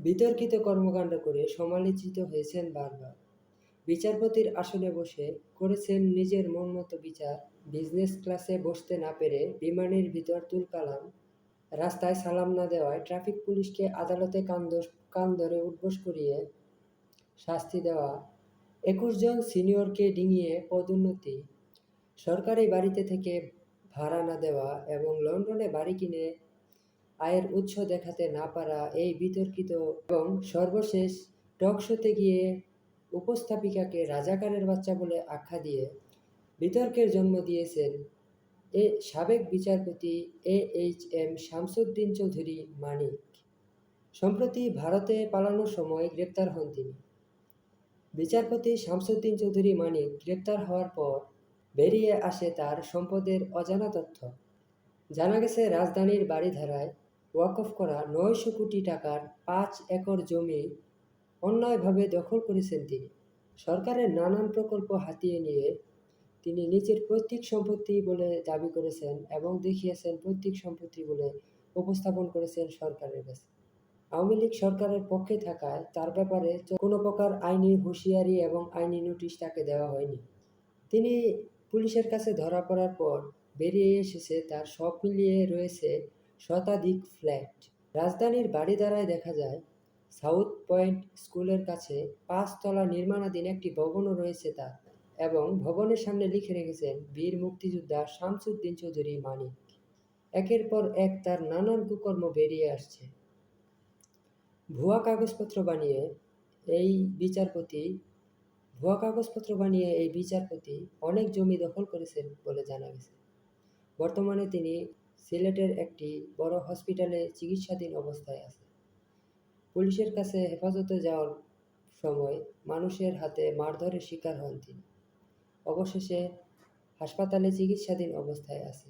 বিতর্কিত কর্মকাণ্ড করে সমালোচিত হয়েছেন বারবার। বিচারপতির আসনে বসে করেছেন নিজের মনমতো বিচার। বিজনেস ক্লাসে বসতে না পেরে বিমানের ভিতর তুলকালাম, রাস্তায় সালাম না দেওয়ায় ট্রাফিক পুলিশকে আদালতে কান ধরে উঠবোস করিয়ে শাস্তি দেওয়া, ২১ জন সিনিয়রকে ডিঙিয়ে পদোন্নতি, সরকারি বাড়িতে থেকে ভাড়া না দেওয়া এবং লন্ডনে বাড়ি কিনে আয়ের উৎস দেখাতে না পারা এই বিতর্কিত, এবং সর্বশেষ টকশোতে গিয়ে উপস্থাপিকাকে রাজাকারের বাচ্চা বলে আখ্যা দিয়ে বিতর্কের জন্ম দিয়েছেন সাবেক বিচারপতি AHM শামসুদ্দিন চৌধুরী মানিক। সম্প্রতি ভারতে পালানোর সময় গ্রেপ্তার হন তিনি। বিচারপতি শামসুদ্দিন চৌধুরী মানিক গ্রেপ্তার হওয়ার পর বেরিয়ে আসে তার সম্পদের অজানা তথ্য। জানা গেছে, রাজধানীর বারিধারায় ওয়াকফ করা ৯০০ কোটি টাকার ৫ একর জমি অন্যায়ভাবে দখল করেছেন তিনি। সরকারের নানান প্রকল্প হাতিয়ে নিয়ে তিনি নিজের পৈতৃক সম্পত্তি বলে দাবি করেছেন এবং দেখিয়েছেন পৈতৃক সম্পত্তি বলে উপস্থাপন করেছেন সরকারের কাছে। আওয়ামী লীগ সরকারের পক্ষে থাকায় তার ব্যাপারে কোনো প্রকার আইনি হুঁশিয়ারি এবং আইনি নোটিশ তাকে দেওয়া হয়নি। তিনি পুলিশের কাছে ধরা পড়ার পর বেরিয়ে এসেছে তার সব মিলিয়ে রয়েছে শতাধিক ফ্ল্যাট। রাজধানীর বারিধারায় দেখা যায়, সাউথ পয়েন্ট স্কুলের কাছে ৫ তলা নির্মাণাধীন একটি ভবনও রয়েছে তার, এবং ভবনের সামনে লিখে রেখেছেন বীর মুক্তিযোদ্ধা শামসুদ্দিন চৌধুরী মানিক। একের পর এক তার নানান কুকর্ম বেরিয়ে আসছে। ভুয়া কাগজপত্র বানিয়ে এই বিচারপতি অনেক জমি দখল করেছেন বলে জানা গেছে। বর্তমানে তিনি সিলেটের একটি বড় হসপিটালে চিকিৎসাধীন অবস্থায় আছে। পুলিশের কাছে হেফাজতে যাওয়ার সময় মানুষের হাতে মারধরের শিকার হন তিনি। অবশেষে হাসপাতালে চিকিৎসাধীন অবস্থায় আছে।